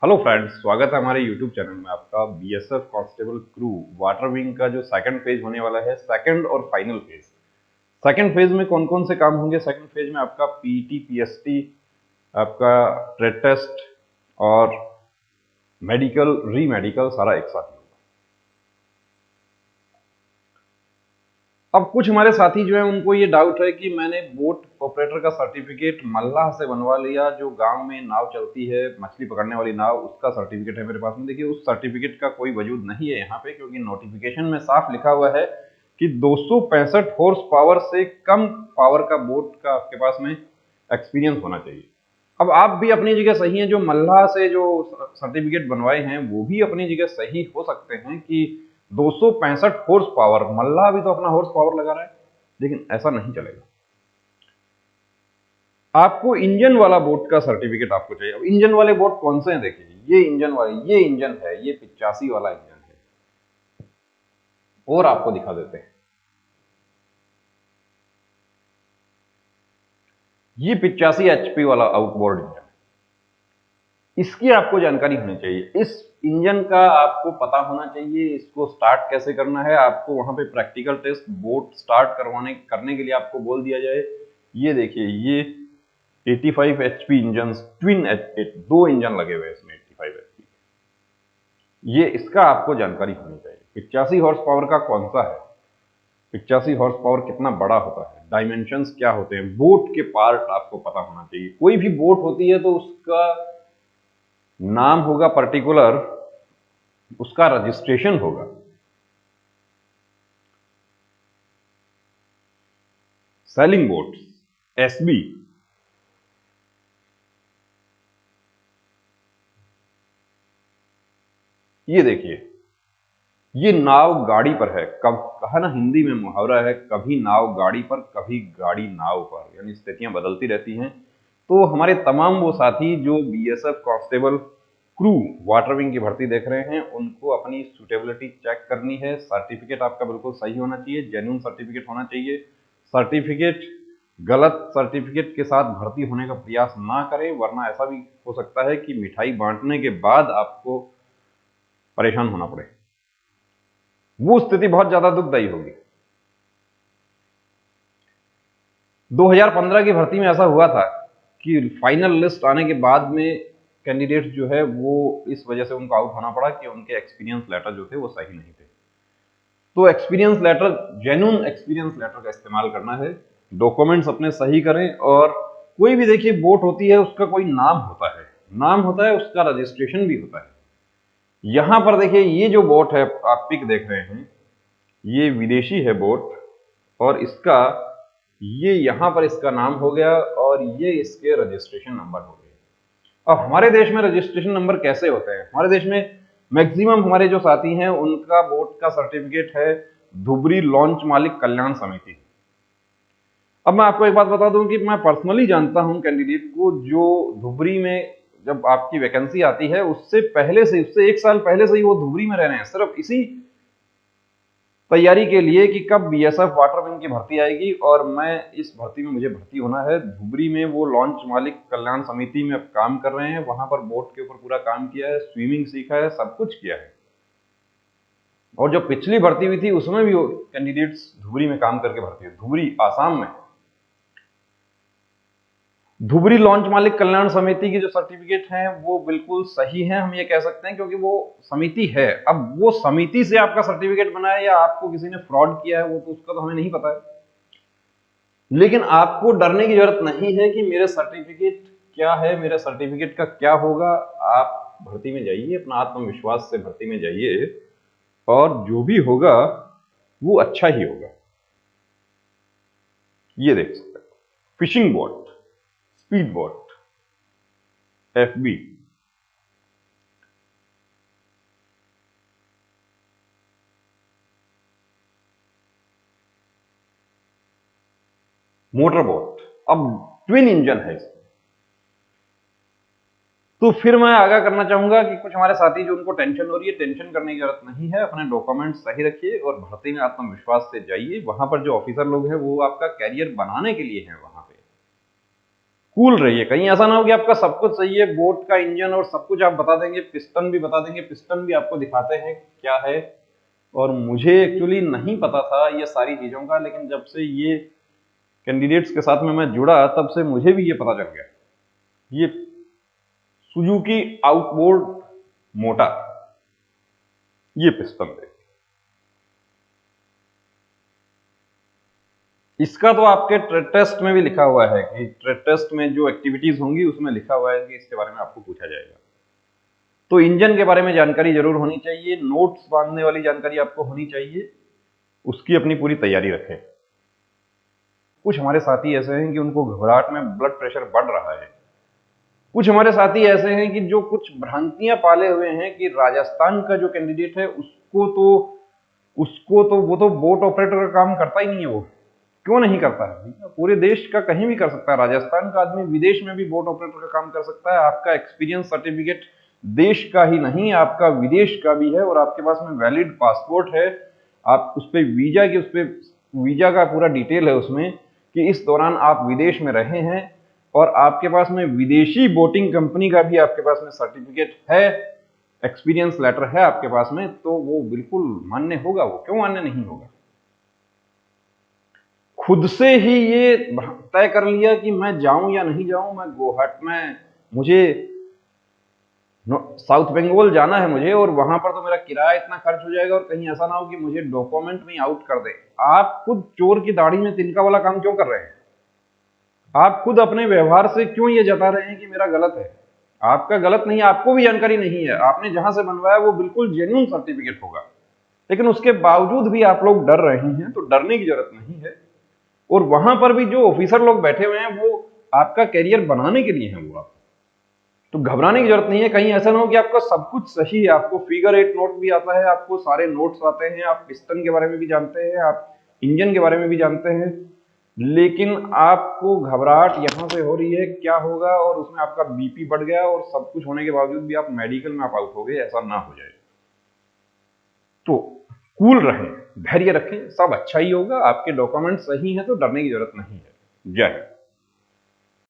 Hello friends, स्वागत है हमारे यूट्यूब चैनल में आपका। BSF constable crew water wing का जो सेकंड फेज होने वाला है, सेकंड और फाइनल फेज। सेकंड फेज में कौन कौन से काम होंगे? सेकंड फेज में आपका पीटी, पीएसटी, आपका ट्रेड टेस्ट और मेडिकल, री मेडिकल सारा एक साथ होगा। अब कुछ हमारे साथी जो है उनको ये डाउट है कि मैंने बोट ऑपरेटर का सर्टिफिकेट मल्लाह से बनवा लिया, जो गांव में नाव चलती है, मछली पकड़ने वाली नाव, उसका सर्टिफिकेट है मेरे पास में। देखिए, उस सर्टिफिकेट का कोई वजूद नहीं है यहाँ पे, क्योंकि नोटिफिकेशन में साफ लिखा हुआ है कि 265 हॉर्स पावर से कम पावर का बोट का आपके पास में एक्सपीरियंस होना चाहिए। अब आप भी अपनी जगह सही हैं, जो मल्लाह से जो सर्टिफिकेट बनवाए हैं वो भी अपनी जगह सही हो सकते हैं कि 265 हॉर्स पावर, मल्लाह भी तो अपना हॉर्स पावर लगा रहा है, लेकिन ऐसा नहीं चलेगा। आपको इंजन वाला बोट का सर्टिफिकेट आपको चाहिए। अब इंजन वाले बोट कौन से हैं? देखिए, ये इंजन वाले, ये इंजन है, ये 85 वाला इंजन है। और आपको दिखा देते हैं, ये 85 एचपी वाला आउटबोर्ड इंजन। इसकी आपको जानकारी होनी चाहिए। इस इंजन का आपको पता होना चाहिए, इसको स्टार्ट कैसे करना है। आपको वहां पे प्रैक्टिकल टेस्ट बोट स्टार्ट करने के लिए आपको बोल दिया जाए। ये देखिए, ये 85 एचपी इंजन, ट्विन दो इंजन लगे हुए इसमें 85 एचपी। ये इसका आपको जानकारी होनी चाहिए। 85 हॉर्स पावर का कौन सा है, 85 हॉर्स पावर कितना बड़ा होता है, डायमेंशंस क्या होते हैं, बोट के पार्ट आपको पता होना चाहिए। कोई भी बोट होती है तो उसका नाम होगा पर्टिकुलर, उसका रजिस्ट्रेशन होगा। Sailing boat, SB. ये देखिए, ये नाव गाड़ी पर है। कब कहा ना, हिंदी में मुहावरा है, कभी नाव गाड़ी पर, कभी गाड़ी नाव पर, यानी स्थितियां बदलती रहती हैं। तो हमारे तमाम वो साथी जो BSF constable crew water wing की भर्ती देख रहे हैं, उनको अपनी सुटेबिलिटी चेक करनी है। सर्टिफिकेट आपका बिल्कुल सही होना चाहिए, जेन्युइन सर्टिफिकेट होना चाहिए। सर्टिफिकेट, गलत सर्टिफिकेट के साथ भर्ती होने का प्रयास ना करें, वरना ऐसा भी हो सकता है कि मिठाई बांटने के बाद आपको परेशान होना पड़े। वो स्थिति बहुत ज्यादा दुखदायी होगी। 2015 की भर्ती में ऐसा हुआ था कि फाइनल लिस्ट आने के बाद में कैंडिडेट जो है वो इस वजह से उनको आउट होना पड़ा कि उनके एक्सपीरियंस लेटर जो थे वो सही नहीं थे। तो experience letter, genuine experience letter का इस्तेमाल करना है। डॉक्यूमेंट्स अपने सही करें। और कोई भी देखिए बोट होती है, उसका कोई नाम होता है, नाम होता है, उसका रजिस्ट्रेशन भी होता है। यहां पर देखिए, ये जो बोट है आप पिक देख रहे हैं, ये विदेशी है बोट, और इसका ये यहां पर इसका नाम हो गया और ये इसके रजिस्ट्रेशन नंबर हो गए। अब हमारे देश में रजिस्ट्रेशन नंबर कैसे होते हैं? हमारे देश में मैक्सिमम हमारे जो साथी हैं उनका बोट का सर्टिफिकेट है धुबरी लॉन्च मालिक कल्याण समिति। अब मैं आपको एक बात बता दूं कि मैं पर्सनली जानता हूं कैंडिडेट को जो धुबरी में, जब आपकी वैकेंसी आती है उससे पहले से, उससे एक साल पहले से ही वो धुबरी में रह रहे हैं, सिर्फ इसी तैयारी के लिए कि कब बीएसएफ वाटर विंग की भर्ती आएगी और मैं इस भर्ती में, मुझे भर्ती होना है। धुबरी में वो लॉन्च मालिक कल्याण समिति में अब काम कर रहे हैं, वहां पर बोट के ऊपर पूरा काम किया है, स्विमिंग सीखा है, सब कुछ किया है। और जो पिछली भर्ती हुई थी उसमें भी कैंडिडेट्स धुबरी में काम करके भर्ती हुए, धुबरी आसाम में। धुबरी लॉन्च मालिक कल्याण समिति की जो सर्टिफिकेट हैं वो बिल्कुल सही है, हम ये कह सकते हैं, क्योंकि वो समिति है। अब वो समिति से आपका सर्टिफिकेट बना है या आपको किसी ने फ्रॉड किया है, वो तो उसका तो हमें नहीं पता है। लेकिन आपको डरने की जरूरत नहीं है कि मेरे सर्टिफिकेट क्या है, मेरे सर्टिफिकेट का क्या होगा। आप भर्ती में जाइए, अपना आत्मविश्वास से भर्ती में जाइए, और जो भी होगा वो अच्छा ही होगा। ये देख सकते हैं, fishing boat, speed boat, FB, motor boat. अब ट्विन इंजन है इसमें। तो फिर मैं आगाह करना चाहूंगा कि कुछ हमारे साथी जो उनको टेंशन हो रही है, टेंशन करने की जरूरत नहीं है। अपने डॉक्यूमेंट्स सही रखिए और भर्ती में आत्मविश्वास से जाइए। वहां पर जो ऑफिसर लोग हैं वो आपका कैरियर बनाने के लिए हैं वहां पे, कूल रहिए, कहीं ऐसा ना हो कि आपका सब कुछ सही है, बोट का इंजन और सब कुछ आप बता देंगे, पिस्टन भी बता देंगे, पिस्टन भी आपको दिखाते हैं क्या है। और मुझे एक्चुअली नहीं पता था ये सारी चीजों का, लेकिन जब से ये कैंडिडेट्स के साथ में मैं जुड़ा तब से मुझे भी ये पता चल गया। ये सुजुकी आउटबोर्ड मोटा, ये पिस्टन है, इसका तो आपके ट्रेड टेस्ट में भी लिखा हुआ है कि ट्रेड टेस्ट में जो एक्टिविटीज होंगी उसमें लिखा हुआ है कि इसके बारे में आपको पूछा जाएगा। तो इंजन के बारे में जानकारी जरूर होनी चाहिए, नोट्स बांधने वाली जानकारी आपको होनी चाहिए, उसकी अपनी पूरी तैयारी रखें। कुछ हमारे साथी ऐसे हैं कि उनको घबराहट में ब्लड प्रेशर बढ़ रहा है। कुछ हमारे साथी ऐसे हैं कि जो कुछ भ्रांतियां पाले हुए हैं कि राजस्थान का जो कैंडिडेट है उसको तो वो तो बोट ऑपरेटर का काम करता ही नहीं है। वो क्यों नहीं करता है? पूरे देश का कहीं भी कर सकता है। राजस्थान का आदमी विदेश में भी बोट ऑपरेटर का काम कर सकता है। आपका एक्सपीरियंस सर्टिफिकेट देश का ही नहीं, आपका विदेश का भी है और आपके पास में वैलिड पासपोर्ट है। आप उस पर वीजा का पूरा डिटेल है उसमें कि इस दौरान आप विदेश में रहे हैं और आपके पास में विदेशी बोटिंग कंपनी का भी आपके पास में सर्टिफिकेट है, एक्सपीरियंस लेटर है आपके पास में, तो वो बिल्कुल मान्य होगा। वो क्यों मान्य नहीं होगा? खुद से ही ये तय कर लिया कि मैं जाऊं या नहीं जाऊं, मैं गोहाट में मुझे साउथ बंगाल जाना है मुझे, और वहां पर तो मेरा किराया इतना खर्च हो जाएगा और कहीं ऐसा ना हो कि मुझे डॉक्यूमेंट में आउट कर दे। आप खुद चोर की दाढ़ी में तिनका वाला काम क्यों कर रहे हैं? आप खुद अपने व्यवहार से क्यों ये जता रहे हैं कि मेरा गलत है? आपका गलत नहीं है, आपको भी जानकारी नहीं है, आपने जहां से बनवाया वो बिल्कुल जेन्युइन सर्टिफिकेट होगा, लेकिन उसके बावजूद भी आप लोग डर रहे हैं। तो डरने की जरूरत नहीं है। और वहां पर भी जो ऑफिसर लोग बैठे हुए हैं वो आपका कैरियर बनाने के लिए हैं। वो आप तो घबराने की जरूरत नहीं है। कहीं ऐसा ना हो कि आपका सब कुछ सही है, आपको फिगर 8 नोट भी आता है, आपको सारे नोट्स आते हैं, आप पिस्टन के बारे में भी जानते हैं, आप इंजन के बारे में भी जानते हैं, लेकिन आपको घबराहट यहां से हो रही है क्या होगा, और उसमें आपका बीपी बढ़ गया और सब कुछ होने के बावजूद भी आप मेडिकल में आप आउट हो गए, ऐसा ना हो जाए। तो कूल रहें, धैर्य रखें, सब अच्छा ही होगा। आपके डॉक्यूमेंट सही हैं तो डरने की जरूरत नहीं है। जय हिंद।